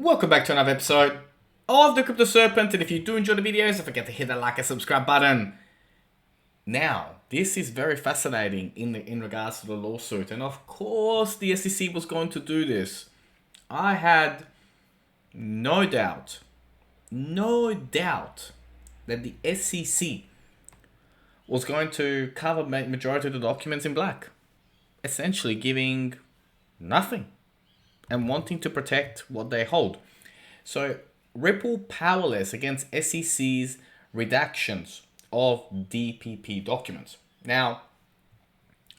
Welcome back to another episode of the Crypto Serpent, and if you do enjoy the videos, don't forget to hit that like and subscribe button. Now, this is very fascinating in regards to the lawsuit, and of course the SEC was going to do this. I had no doubt that the SEC was going to cover majority of the documents in black, essentially giving nothing and wanting to protect what they hold. So Ripple powerless against SEC's redactions of DPP documents. Now,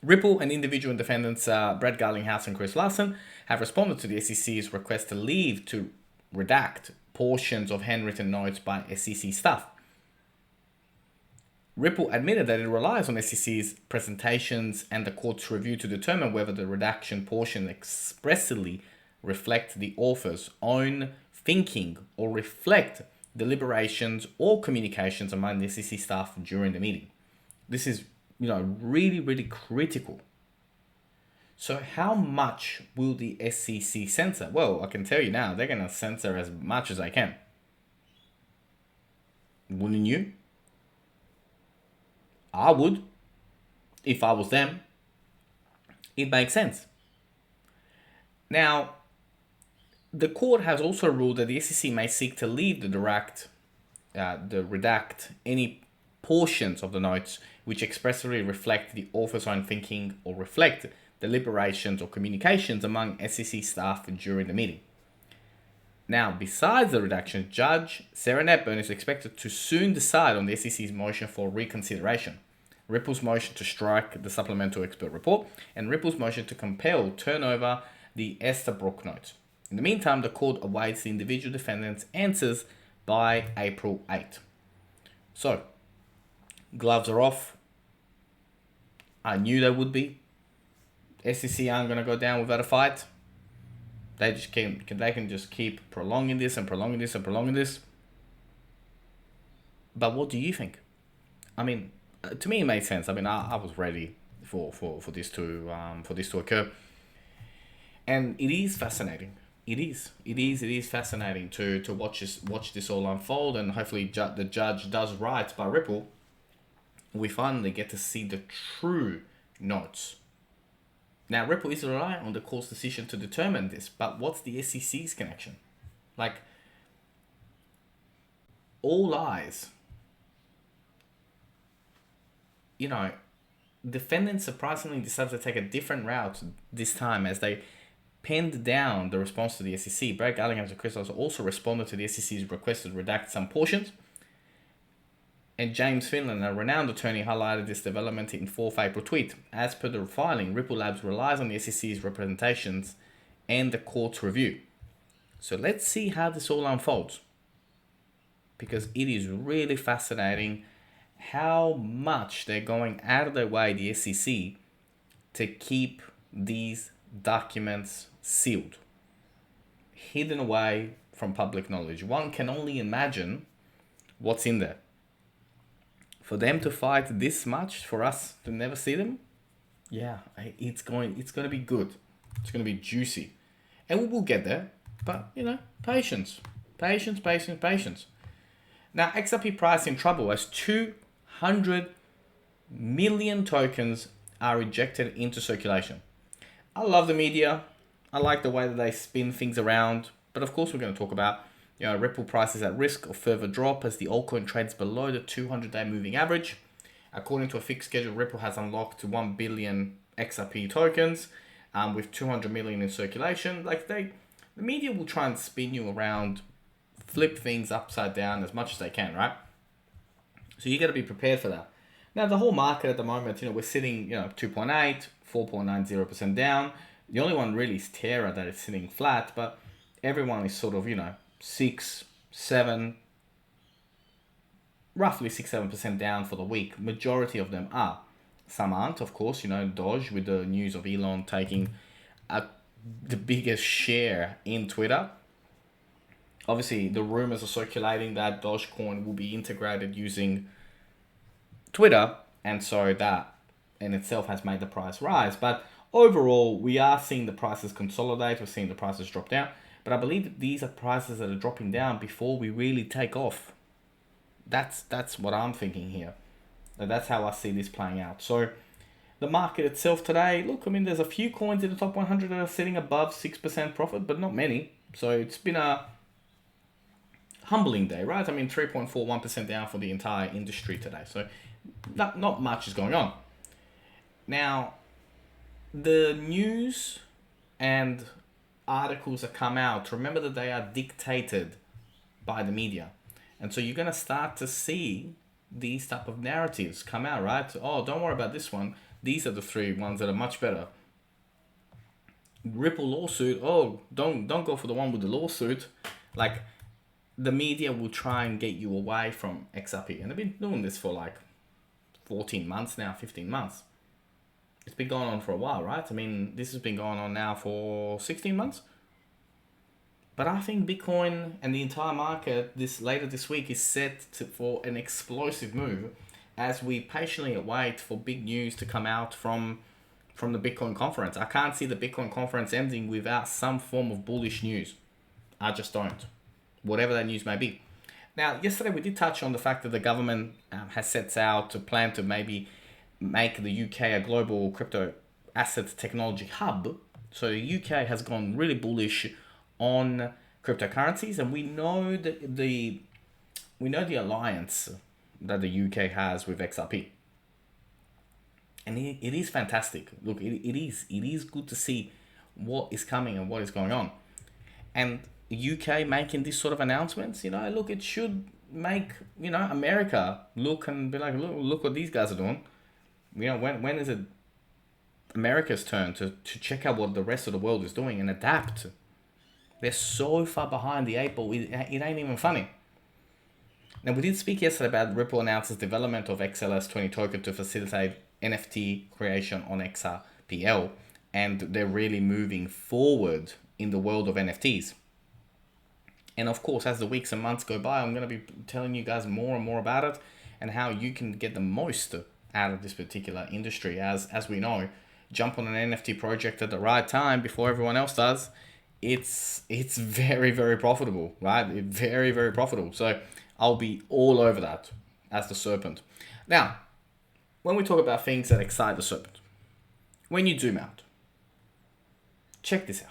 Ripple and individual defendants Brett Garlinghouse and Chris Larsen have responded to the SEC's request to leave to redact portions of handwritten notes by SEC staff. Ripple admitted that it relies on SEC's presentations and the court's review to determine whether the redaction portion expressly reflect the author's own thinking or reflect deliberations or communications among the SEC staff during the meeting. This is, really, really critical. So how much will the SEC censor? Well, I can tell you now, they're going to censor as much as they can. Wouldn't you? I would, if I was them. It makes sense. Now, the court has also ruled that the SEC may seek to leave the redact any portions of the notes which expressly reflect the author's own thinking or reflect deliberations or communications among SEC staff during the meeting. Now, besides the redaction, Judge Sarah Netburn is expected to soon decide on the SEC's motion for reconsideration, Ripple's motion to strike the supplemental expert report, and Ripple's motion to compel turnover the Estabrook notes. In the meantime, the court awaits the individual defendants' answers by April 8th. So, gloves are off. I knew they would be. SEC aren't going to go down without a fight. They can just keep prolonging this and prolonging this and prolonging this. But what do you think? I mean, to me it made sense. I mean, I was ready for this to occur, and it is fascinating. It is fascinating to watch this all unfold, and hopefully the judge does right by Ripple. We finally get to see the true notes. Now, Ripple is relying on the court's decision to determine this, but what's the SEC's connection? Like, all eyes. Defendants surprisingly decided to take a different route this time as they penned down the response to the SEC. Brett Garlinghouse and Chris also responded to the SEC's request to redact some portions. And James Finland, a renowned attorney, highlighted this development in 4th April tweet. As per the filing, Ripple Labs relies on the SEC's representations and the court's review. So let's see how this all unfolds, because it is really fascinating how much they're going out of their way, the SEC, to keep these documents sealed, hidden away from public knowledge. One can only imagine what's in there. For them to fight this much, for us to never see them, yeah, it's going to be good. It's going to be juicy, and we will get there. But patience. Now, XRP Price in trouble as 200 million tokens are ejected into circulation. I love the media. I like the way that they spin things around. But of course, we're going to talk about, Ripple Price is at risk of further drop as the altcoin trades below the 200-day moving average. According to a fixed schedule, Ripple has unlocked 1 billion XRP tokens with 200 million in circulation. The media will try and spin you around, flip things upside down as much as they can, right? So you got to be prepared for that. Now, the whole market at the moment, we're sitting, 2.8, 4.90% down. The only one really is Terra that is sitting flat, but everyone is sort of, 6, 7, roughly 6-7% down for the week. Majority of them are. Some aren't, of course. Doge, with the news of Elon taking the biggest share in Twitter. Obviously, the rumors are circulating that Dogecoin will be integrated using Twitter, and so that in itself has made the price rise. But overall, we are seeing the prices consolidate. We're seeing the prices drop down. But I believe these are prices that are dropping down before we really take off. That's what I'm thinking here. And that's how I see this playing out. So the market itself today, look, I mean, there's a few coins in the top 100 that are sitting above 6% profit, but not many. So it's been a humbling day, right? I mean, 3.41% down for the entire industry today. So not much is going on. Now, the news and articles that come out, remember that they are dictated by the media. And so you're going to start to see these type of narratives come out, right? Oh, don't worry about this one. These are the three ones that are much better. Ripple lawsuit. Oh, don't go for the one with the lawsuit. Like, the media will try and get you away from XRP. And they've been doing this for like 14 months now, 15 months. It's been going on for a while, right? I mean, this has been going on now for 16 months. But I think Bitcoin and the entire market later this week is set for an explosive move as we patiently await for big news to come out from the Bitcoin conference. I can't see the Bitcoin conference ending without some form of bullish news. I just don't. Whatever that news may be. Now, yesterday we did touch on the fact that the government has set out to plan to maybe make the UK a global crypto asset technology hub. So the UK has gone really bullish on cryptocurrencies, and we know that the alliance that the UK has with XRP, and it is fantastic. Look, it is good to see what is coming and what is going on, and the UK making this sort of announcements. Look, it should make America look and be like, look what these guys are doing. When is it America's turn to check out what the rest of the world is doing and adapt? They're so far behind the eight ball, it ain't even funny. Now, we did speak yesterday about Ripple announces development of XLS20 token to facilitate NFT creation on XRPL, and they're really moving forward in the world of NFTs. And of course, as the weeks and months go by, I'm going to be telling you guys more and more about it and how you can get the most out of this particular industry. As we know, jump on an NFT project at the right time before everyone else does. It's very, very profitable, right? Very, very profitable. So I'll be all over that as the serpent. Now, when we talk about things that excite the serpent, when you zoom out, check this out.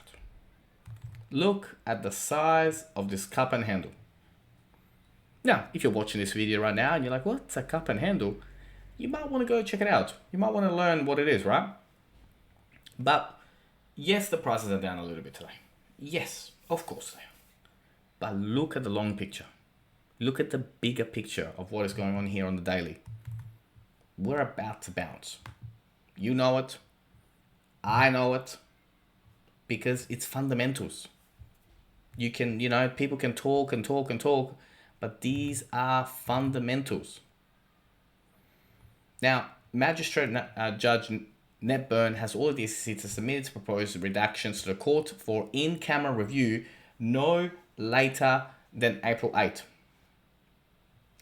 Look at the size of this cup and handle. Now, if you're watching this video right now and you're like, what's a cup and handle? You might want to go check it out. You might want to learn what it is, right? But yes, the prices are down a little bit today. Yes, of course they are. But look at the long picture. Look at the bigger picture of what is going on here on the daily. We're about to bounce. You know it. I know it. Because it's fundamentals. You can, people can talk and talk and talk, but these are fundamentals. Now, Magistrate Judge Ned Byrne has ordered the SEC to submit its proposed redactions to the court for in-camera review no later than April 8.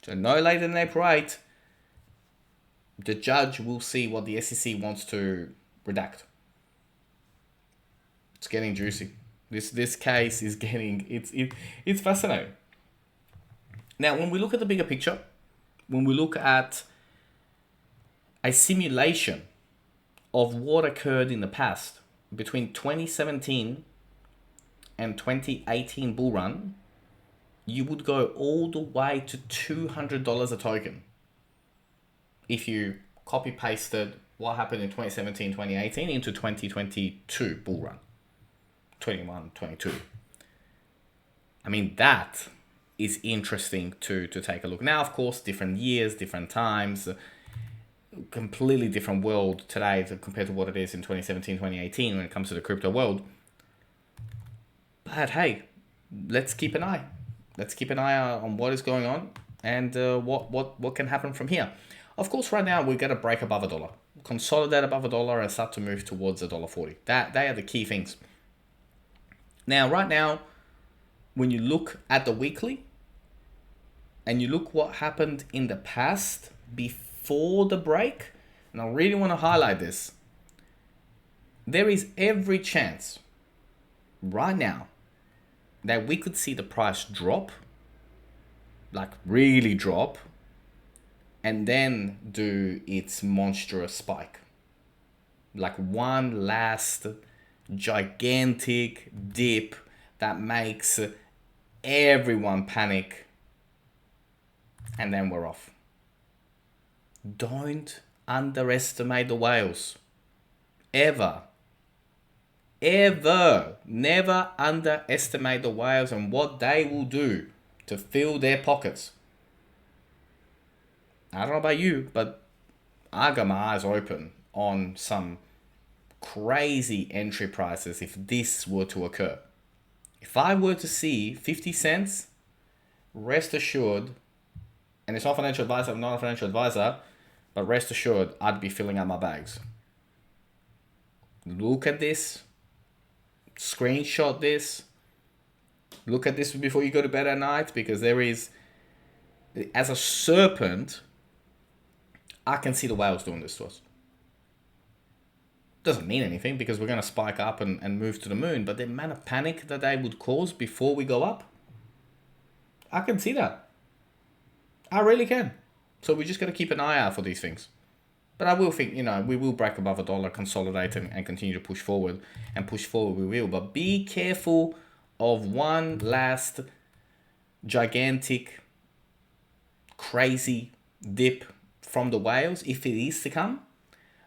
So no later than April 8, the judge will see what the SEC wants to redact. It's getting juicy. This case is getting, it's fascinating. Now, when we look at the bigger picture, when we look at a simulation of what occurred in the past between 2017 and 2018 bull run, you would go all the way to $200 a token if you copy pasted what happened in 2017, 2018 into 2022 bull run, 21, 22. I mean, that is interesting to take a look. Now, of course, different years, different times, completely different world today compared to what it is in 2017, 2018 when it comes to the crypto world. But hey, let's keep an eye. Let's keep an eye on what is going on and what can happen from here. Of course, right now we've got to break above $1, consolidate above $1, and start to move towards $1.40. They are the key things. Now, right now, when you look at the weekly and you look what happened in the past before the break, and I really want to highlight this, there is every chance right now that we could see the price drop, like really drop, and then do its monstrous spike. Like one last gigantic dip that makes everyone panic, and then we're off. Don't underestimate the whales. Ever. Ever. Never underestimate the whales and what they will do to fill their pockets. I don't know about you, but I got my eyes open on some crazy entry prices if this were to occur. If I were to see 50 cents, rest assured, and it's not financial advice, I'm not a financial advisor, but rest assured, I'd be filling out my bags. Look at this. Screenshot this. Look at this before you go to bed at night, because there is, as a serpent, I can see the whales doing this to us. Doesn't mean anything because we're going to spike up and move to the moon, but the amount of panic that they would cause before we go up, I can see that. I really can. So we just got to keep an eye out for these things. But I will think, we will break above $1, consolidate and continue to push forward. And push forward we will. But be careful of one last gigantic, crazy dip from the whales, if it is to come.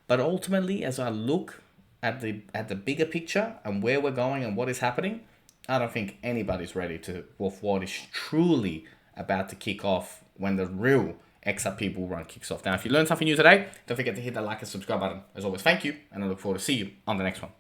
But ultimately, as I look at the bigger picture and where we're going and what is happening, I don't think anybody's ready with what is truly about to kick off when the real XRP bull run kicks off. Now, if you learned something new today, don't forget to hit that like and subscribe button. As always, thank you, and I look forward to see you on the next one.